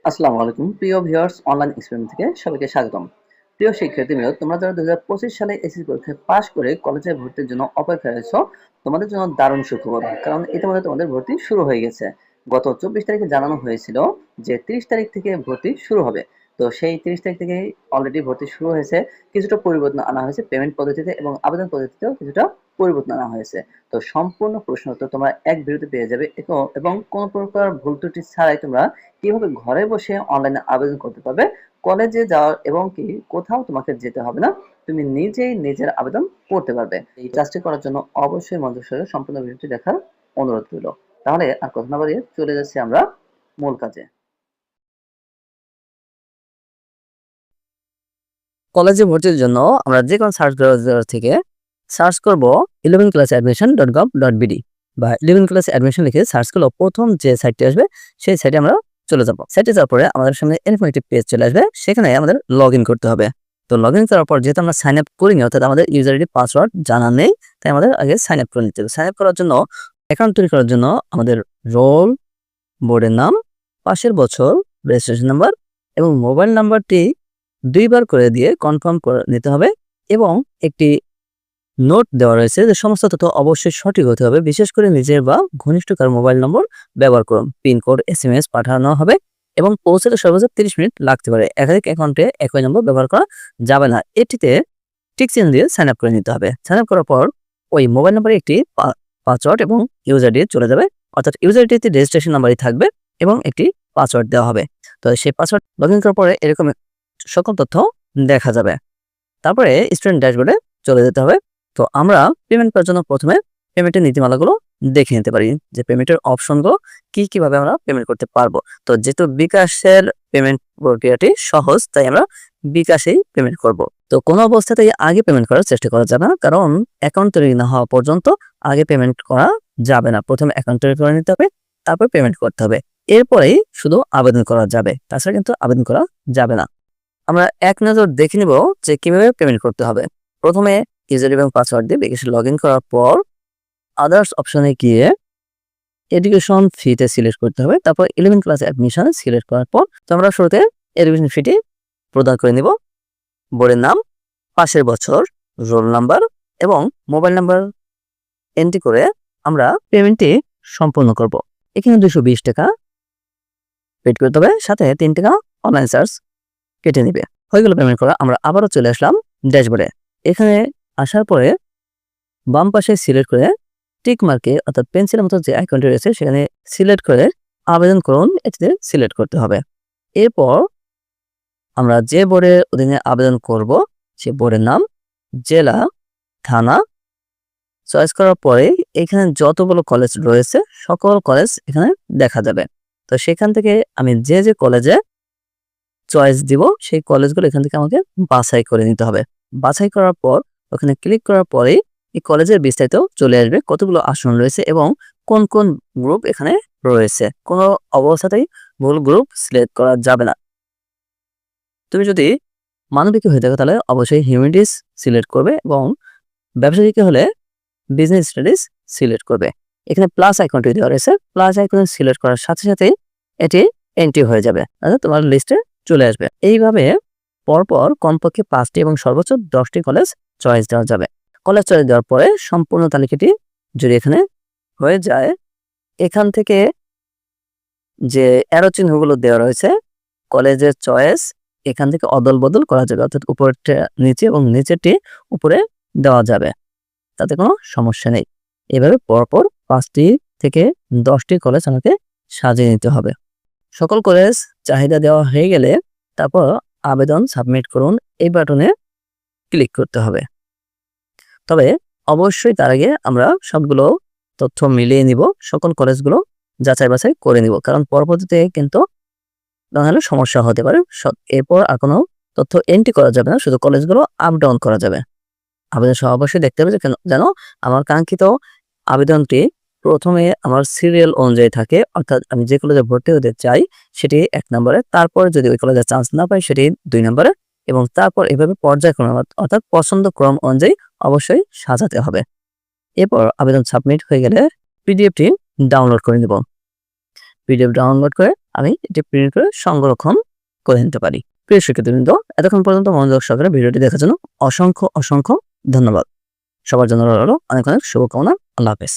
আসসালামু আলাইকুম প্রিয় ভিউয়ার্স অনলাইন এক্সপেরিমেন্ট থেকে সবাইকে স্বাগতম। প্রিয় শিক্ষার্থীবৃন্দ, তোমরা যারা 2025 সালে এসএসসি পরীক্ষায় পাশ করে কলেজে ভর্তির জন্য অপেক্ষায় রয়েছো, তোমাদের জন্য দারুণ সুখবর। কারণ ইতিমধ্যে তোমাদের ভর্তি শুরু হয়ে গেছে। গত 24 তারিখে জানানো হয়েছিল যে 30 তারিখ থেকে ভর্তি শুরু হবে। তো সেই 30 তারিখ থেকেই অলরেডি ভর্তি শুরু হয়েছে। কিছুটা পরিবর্তন আনা হয়েছে পেমেন্ট পদ্ধতিতে এবং আবেদন পদ্ধতিতেও কিছুটা পরিবর্তন আনা হয়েছে। তো সম্পূর্ণ প্রশ্ন উত্তর তোমরা এক ভিডিওতে পেয়ে যাবে এবং কোনো প্রকার ভুল ত্রুটি ছাড়াই তোমরা কিভাবে ঘরে বসে অনলাইনে আবেদন করতে পারবে, কলেজে যাওয়ার এবং কি কোথাও তোমাকে যেতে হবে না, তুমি নিজেই নিজের আবেদন করতে পারবে। এই কাজটি করার জন্য অবশ্যই মনোযোগ সহকারে সম্পূর্ণ ভিডিওটি দেখার অনুরোধ রইল। তাহলে আর কথা না বাড়িয়ে চলে যাচ্ছি আমরা মূল কাজে। কলেজে ভর্তির জন্য আমরা যে কোনো সার্চ ব্রাউজার থেকে সার্চ করব 11classadmission.gov.bd বা 11 class admission লিখে সার্চ করলে প্রথম যে সাইটটি আসবে সেই সাইটে আমরা চলে যাব। সাইটে যাওয়ার পরে আমাদের সামনে এরকম একটি পেজ চলে আসবে, সেখানে আমাদের লগ ইন করতে হবে। তো লগ ইন করার পর যেহেতু আমরা সাইন আপ করিনি, অর্থাৎ আমাদের ইউজার আইডি পাসওয়ার্ড জানা নেই, তাই আমাদের আগে সাইন আপ করে নিতে হবে। সাইন আপ করার জন্য অ্যাকাউন্ট তৈরি করার জন্য আমাদের রোল, বোর্ডের নাম, পাশের বছর, রেজিস্ট্রেশন নাম্বার এবং মোবাইল নাম্বারটি 2 বার করে দিয়ে কনফার্ম করে নিতে হবে। এবং একটি নোট দেওয়া রয়েছে যে সমস্ত তথ্য অবশ্যই সঠিক হতে হবে, বিশেষ করে নিজের বা ঘনিষ্ঠ কারো মোবাইল নম্বর ব্যবহার করুন। পিনকোড SMS পাঠানো হবে এবং পৌঁছাতে সর্বোচ্চ 30 মিনিট লাগতে পারে। একাধিক অ্যাকাউন্টে একই নম্বর ব্যবহার করা যাবে না। এটিতে টিক চিহ্ন দিয়ে সাইন আপ করে নিতে হবে। সাইন আপ করার পর ওই মোবাইল নম্বরে একটি পাসওয়ার্ড এবং ইউজার দিয়ে চলে যাবে, অর্থাৎ ইউজার আইডিতে রেজিস্ট্রেশন নাম্বারই থাকবে এবং একটি পাসওয়ার্ড দেওয়া হবে। তো সেই পাসওয়ার্ড লগ ইন করার পরে এরকম সকল তথ্য দেখা যাবে। তারপরে স্টুডেন্ট ড্যাশবোর্ডে চলে যেতে হবে। তো আমরা পেমেন্ট করার জন্য প্রথমে পেমেন্টের নীতিমালাগুলো দেখে নিতে পারি যে পেমেন্টের অপশনগুলো কিভাবে আমরা পেমেন্ট করতে পারবো। তো যেহেতু বিকাশের পেমেন্ট প্রক্রিয়াটি সহজ, তাই আমরা বিকাশেই পেমেন্ট করব। তো কোনো অবস্থাতেই আগে পেমেন্ট করার চেষ্টা করা যাবে না, কারণ অ্যাকাউন্ট তৈরি না হওয়া পর্যন্ত আগে পেমেন্ট করা যাবে না। প্রথমে অ্যাকাউন্ট তৈরি করে নিতে হবে, তারপর পেমেন্ট করতে হবে। এরপরেই শুধু আবেদন করা যাবে, তাছাড়া কিন্তু আবেদন করা যাবে না। আমরা এক নজর দেখে নিব যে কিভাবে পেমেন্ট করতে হবে। প্রথমে ইউজার এবং পাসওয়ার্ড দিয়ে বিকাশে লগ ইন করার পর আদার্স অপশনে গিয়ে এডুকেশন ফিতে সিলেক্ট করতে হবে। তারপর 11 ক্লাস অ্যাডমিশন সিলেক্ট করার পর তো আমরা শুরুতে এডুকেশন ফিটি প্রদান করে নিব। বোর্ডের নাম, পাশের বছর, রোল নাম্বার এবং মোবাইল নাম্বার এন্ট্রি করে আমরা পেমেন্টটি সম্পূর্ণ করব। এখানে 220 টাকা পেড করতে হবে, সাথে 3 টাকা অনলাইন চার্জ কেটে নিবে। হয়ে গেল পেমেন্ট করা। আমরা আবারও চলে আসলাম ড্যাশবোর্ডে। এখানে আসার পরে বাম পাশে সিলেক্ট করে টিক মার্কে অর্থাৎ পেন্সিলের মতো যে আইকনটি রয়েছে সেখানে সিলেক্ট করে আবেদন করুন এটিতে সিলেক্ট করতে হবে। এরপর আমরা যে বোর্ডের অধীনে আবেদন করব সে বোর্ডের নাম, জেলা, থানা চয়েস করার পরে এখানে যতগুলো কলেজ রয়েছে সকল কলেজ এখানে দেখা যাবে। তো সেখান থেকে আমি যে কলেজে চয়েস দিব সেই কলেজগুলো এখান থেকে আমাকে বাছাই করে নিতে হবে। বাছাই করার পর ওখানে ক্লিক করার পরে এই কলেজের বিস্তারিত চলে আসবে, কতগুলো আসন রয়েছে এবং কোন কোন গ্রুপ এখানে রয়েছে। কোনো অবস্থাতেই ভুল গ্রুপ সিলেক্ট করা যাবে না। তুমি যদি মানবিক হয়ে থাকো তাহলে অবশ্যই হিউম্যানিটিস সিলেক্ট করবে এবং ব্যবসায়িক হলে বিজনেস স্টাডিজ সিলেক্ট করবে। এখানে প্লাস আইকনটি দেওয়া রয়েছে, প্লাস আইকন সিলেক্ট করার সাথে সাথেই এটি এন্ট্রি হয়ে যাবে, অর্থাৎ তোমার লিস্টে চলে আসবে। এইভাবে পরপর কমপক্ষে 5টি এবং সর্বোচ্চ 10টি কলেজ চয়েস দেওয়া যাবে। কলেজ চয়েস দেওয়ার পরে সম্পূর্ণ তালিকাটি যদি এখানে হয়ে যায়, এখান থেকে যে অ্যারো চিহ্নগুলো দেওয়া রয়েছে কলেজের চয়েস এখান থেকে অদল বদল করা যাবে, অর্থাৎ উপরেরটা নিচে এবং নিচেরটি উপরে দেওয়া যাবে, তাতে কোনো সমস্যা নেই। এভাবে পরপর 5টি থেকে 10টি কলেজ আমাকে সাজিয়ে নিতে হবে। সকল কলেজ চাহিদা দেওয়া হয়ে গেলে তারপর আবেদন সাবমিট করুন এই বাটনে ক্লিক করতে হবে। তবে অবশ্যই তার আগে আমরা সবগুলো তথ্য মিলিয়ে নিব, সকল কলেজগুলো যাচাই বাছাই করে নিব, কারণ পরবর্তীতে কিন্তু নাহলে সমস্যা হতে পারে। এরপর আর কোনো তথ্য এন্ট্রি করা যাবে না, শুধু কলেজগুলো আপ ডাউন করা যাবে। আবেদন সহ অবশ্যই দেখতে হবে যে যেন আমার কাঙ্ক্ষিত আবেদনটি প্রথমে আমার সিরিয়াল অনুযায়ী থাকে, অর্থাৎ আমি যে কলেজে ভর্তি হতে চাই সেটি 1 নম্বরে, তারপর যদি ওই কলেজে চান্স না পাই সেটি 2 নম্বরে এবং তারপর এভাবে পর্যায়ক্রমে অর্থাৎ পছন্দ ক্রম অনুযায়ী অবশ্যই সাজাতে হবে। এরপর আবেদন সাবমিট হয়ে গেলে পিডিএফটি ডাউনলোড করে নেব। পিডিএফ ডাউনলোড করে আমি এটি প্রিন্ট করে সংরক্ষণ করে নিতে পারি। প্রিয় শিক্ষার্থীবৃন্দ, এতক্ষণ পর্যন্ত মনোযোগ সহকারে ভিডিওটি দেখার জন্য অসংখ্য ধন্যবাদ। সবার জন্য রইল অনেক শুভকামনা। আল্লাহ হাফেজ।